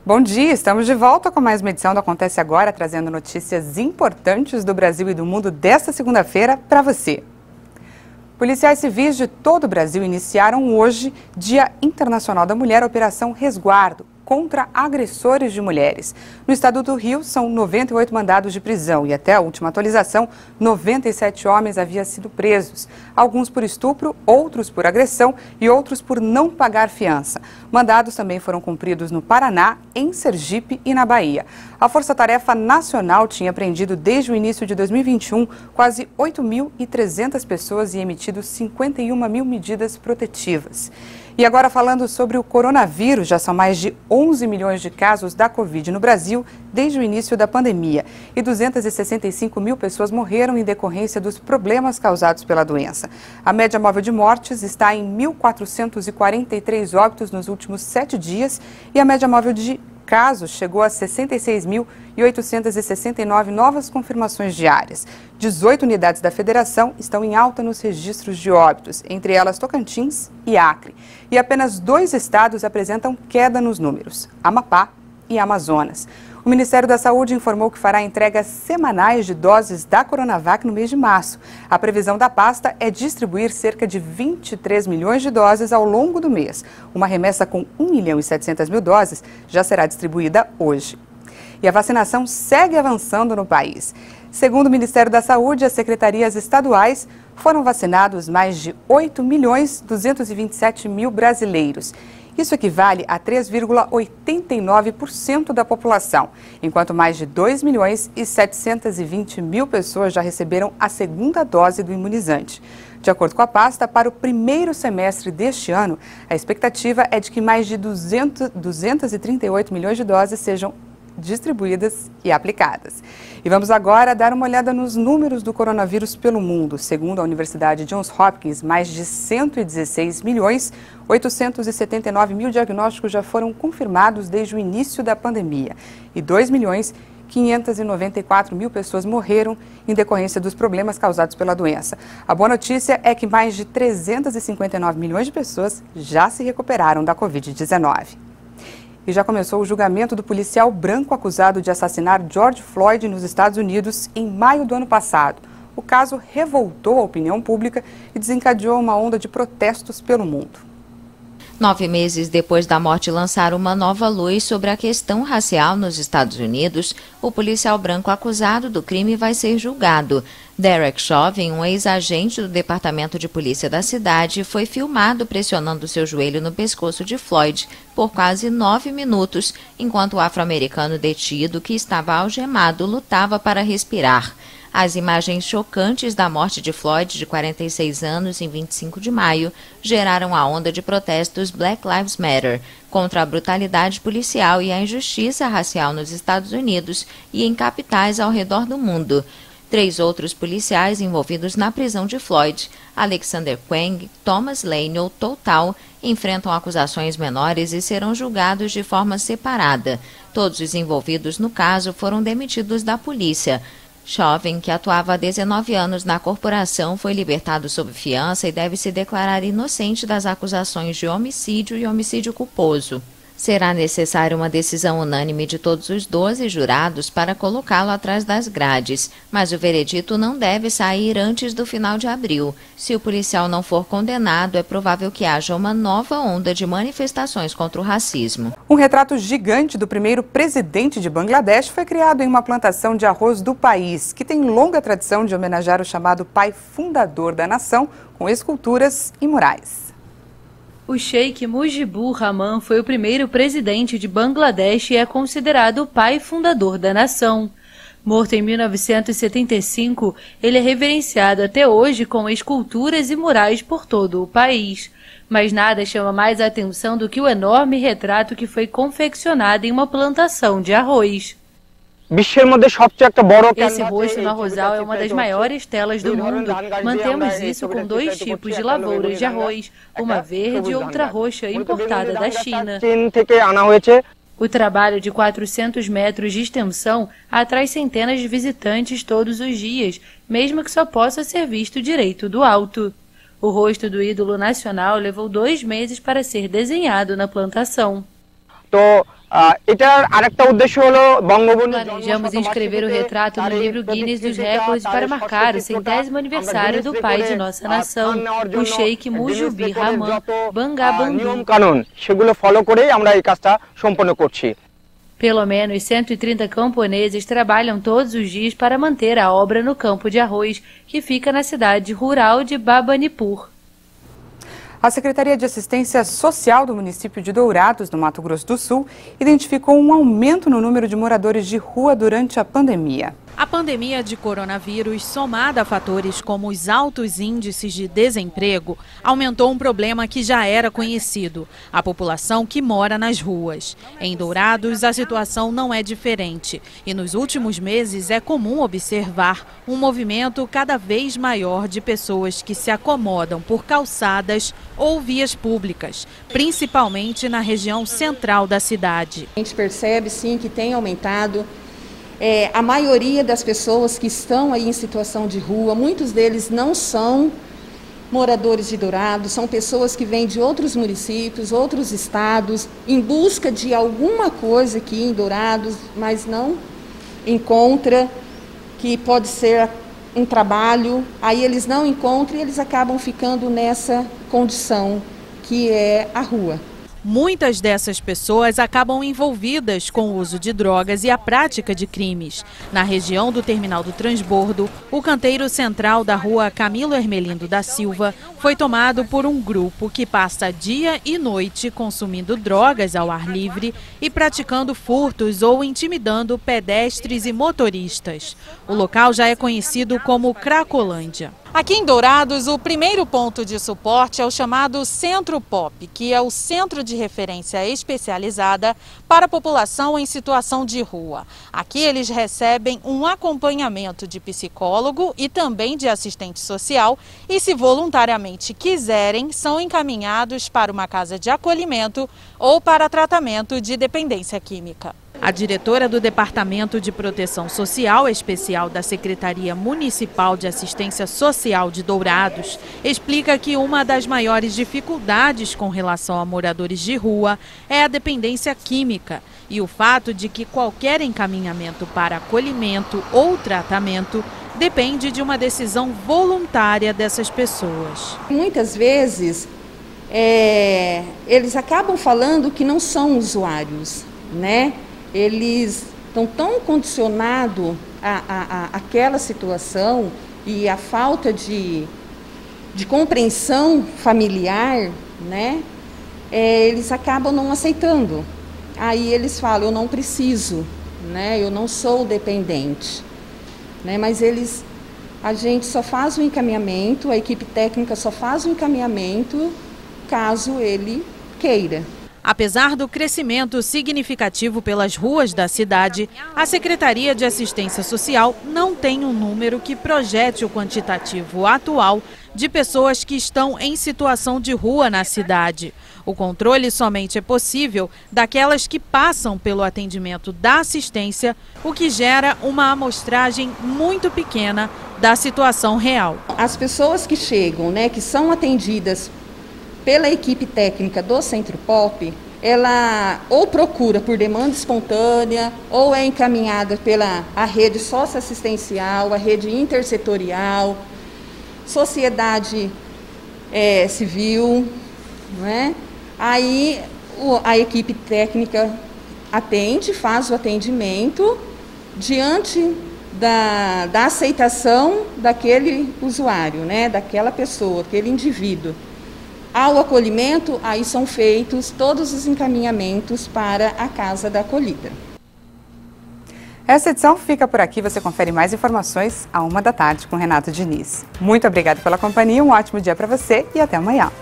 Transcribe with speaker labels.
Speaker 1: Bom dia, estamos de volta com mais uma edição do Acontece Agora, trazendo notícias importantes do Brasil e do mundo desta segunda-feira para você. Policiais civis de todo o Brasil iniciaram hoje, Dia Internacional da Mulher, a Operação Resguardo contra agressores de mulheres. No estado do Rio, são 98 mandados de prisão e até a última atualização, 97 homens haviam sido presos. Alguns por estupro, outros por agressão e outros por não pagar fiança. Mandados também foram cumpridos no Paraná, em Sergipe e na Bahia. A Força Tarefa Nacional tinha prendido desde o início de 2021 quase 8.300 pessoas e emitido 51 mil medidas protetivas. E agora falando sobre o coronavírus, já são mais de 11 milhões de casos da Covid no Brasil desde o início da pandemia. E 265 mil pessoas morreram em decorrência dos problemas causados pela doença. A média móvel de mortes está em 1.443 óbitos nos últimos 7 dias e a média móvel de casos chegou a 66.869 novas confirmações diárias. 18 unidades da federação estão em alta nos registros de óbitos, entre elas Tocantins e Acre. E apenas 2 estados apresentam queda nos números, Amapá e Amazonas. O Ministério da Saúde informou que fará entregas semanais de doses da Coronavac no mês de março. A previsão da pasta é distribuir cerca de 23 milhões de doses ao longo do mês. Uma remessa com 1.700.000 doses já será distribuída hoje. E a vacinação segue avançando no país. Segundo o Ministério da Saúde, as secretarias estaduais foram vacinados mais de 8.227.000 brasileiros. Isso equivale a 3,89% da população, enquanto mais de 2.720.000 pessoas já receberam a segunda dose do imunizante. De acordo com a pasta, para o primeiro semestre deste ano, a expectativa é de que mais de 238 milhões de doses sejam distribuídas e aplicadas. E vamos agora dar uma olhada nos números do coronavírus pelo mundo. Segundo a Universidade Johns Hopkins, mais de 116.879.000 diagnósticos já foram confirmados desde o início da pandemia e 2.594.000 pessoas morreram em decorrência dos problemas causados pela doença. A boa notícia é que mais de 359 milhões de pessoas já se recuperaram da Covid-19. E já começou o julgamento do policial branco acusado de assassinar George Floyd nos Estados Unidos em maio do ano passado. O caso revoltou a opinião pública e desencadeou uma onda de protestos pelo mundo.
Speaker 2: 9 meses depois da morte lançar uma nova luz sobre a questão racial nos Estados Unidos, o policial branco acusado do crime vai ser julgado. Derek Chauvin, um ex-agente do Departamento de Polícia da cidade, foi filmado pressionando seu joelho no pescoço de Floyd por quase 9 minutos, enquanto o afro-americano detido, que estava algemado, lutava para respirar. As imagens chocantes da morte de Floyd, de 46 anos, em 25 de maio, geraram a onda de protestos Black Lives Matter contra a brutalidade policial e a injustiça racial nos Estados Unidos e em capitais ao redor do mundo. 3 outros policiais envolvidos na prisão de Floyd, Alexander Kueng, Thomas Lane ou Total, enfrentam acusações menores e serão julgados de forma separada. Todos os envolvidos no caso foram demitidos da polícia. Chauvin, que atuava há 19 anos na corporação, foi libertado sob fiança e deve se declarar inocente das acusações de homicídio e homicídio culposo. Será necessária uma decisão unânime de todos os 12 jurados para colocá-lo atrás das grades, mas o veredito não deve sair antes do final de abril. Se o policial não for condenado, é provável que haja uma nova onda de manifestações contra o racismo.
Speaker 1: Um retrato gigante do primeiro presidente de Bangladesh foi criado em uma plantação de arroz do país, que tem longa tradição de homenagear o chamado pai fundador da nação, com esculturas e murais.
Speaker 3: O Sheikh Mujibur Rahman foi o primeiro presidente de Bangladesh e é considerado o pai fundador da nação. Morto em 1975, ele é reverenciado até hoje com esculturas e murais por todo o país. Mas nada chama mais a atenção do que o enorme retrato que foi confeccionado em uma plantação de arroz. Esse rosto no arrozal é uma das maiores telas do mundo. Mantemos isso com 2 tipos de lavouras de arroz, uma verde e outra roxa, importada da China. O trabalho de 400 metros de extensão atrai centenas de visitantes todos os dias, mesmo que só possa ser visto direito do alto. O rosto do ídolo nacional levou 2 meses para ser desenhado na plantação. Planejamos inscrever o retrato no livro Guinness dos Recordes para marcar o 100º aniversário do pai de nossa nação, o Sheikh Mujibur Rahman Bangabandhu. Pelo menos 130 camponeses trabalham todos os dias para manter a obra no campo de arroz, que fica na cidade rural de Babanipur.
Speaker 1: A Secretaria de Assistência Social do município de Dourados, no Mato Grosso do Sul, identificou um aumento no número de moradores de rua durante a pandemia.
Speaker 4: A pandemia de coronavírus, somada a fatores como os altos índices de desemprego, aumentou um problema que já era conhecido: a população que mora nas ruas. Em Dourados, a situação não é diferente e nos últimos meses é comum observar um movimento cada vez maior de pessoas que se acomodam por calçadas ou vias públicas, principalmente na região central da cidade.
Speaker 5: A gente percebe sim que tem aumentado. A maioria das pessoas que estão aí em situação de rua, muitos deles não são moradores de Dourados, são pessoas que vêm de outros municípios, outros estados, em busca de alguma coisa aqui em Dourados, mas não encontra, que pode ser um trabalho, aí eles não encontram e eles acabam ficando nessa condição que é a rua.
Speaker 4: Muitas dessas pessoas acabam envolvidas com o uso de drogas e a prática de crimes. Na região do Terminal do Transbordo, o canteiro central da rua Camilo Hermelindo da Silva foi tomado por um grupo que passa dia e noite consumindo drogas ao ar livre e praticando furtos ou intimidando pedestres e motoristas. O local já é conhecido como Cracolândia. Aqui em Dourados, o primeiro ponto de suporte é o chamado Centro Pop, que é o centro de referência especializada para a população em situação de rua. Aqui eles recebem um acompanhamento de psicólogo e também de assistente social e, se voluntariamente quiserem, são encaminhados para uma casa de acolhimento ou para tratamento de dependência química. A diretora do Departamento de Proteção Social Especial da Secretaria Municipal de Assistência Social de Dourados explica que uma das maiores dificuldades com relação a moradores de rua é a dependência química e o fato de que qualquer encaminhamento para acolhimento ou tratamento depende de uma decisão voluntária dessas pessoas.
Speaker 5: Muitas vezes eles acabam falando que não são usuários, né? Eles estão tão condicionados àquela situação e a falta de compreensão familiar, né? Eles acabam não aceitando. Aí eles falam, eu não preciso, né? Eu não sou dependente, né? Mas a gente só faz o encaminhamento, a equipe técnica só faz o encaminhamento caso ele queira.
Speaker 4: Apesar do crescimento significativo pelas ruas da cidade, a Secretaria de Assistência Social não tem um número que projete o quantitativo atual de pessoas que estão em situação de rua na cidade. O controle somente é possível daquelas que passam pelo atendimento da assistência, o que gera uma amostragem muito pequena da situação real.
Speaker 5: As pessoas que chegam, né, que são atendidas pela equipe técnica do Centro Pop, ela ou procura por demanda espontânea ou é encaminhada pela rede socioassistencial, a rede intersetorial, sociedade civil, né? Aí a equipe técnica atende, faz o atendimento diante da aceitação daquele usuário, né? Daquela pessoa, aquele indivíduo. Ao acolhimento, aí são feitos todos os encaminhamentos para a Casa da Acolhida.
Speaker 1: Essa edição fica por aqui. Você confere mais informações à 13h com Renato Diniz. Muito obrigada pela companhia, um ótimo dia para você e até amanhã.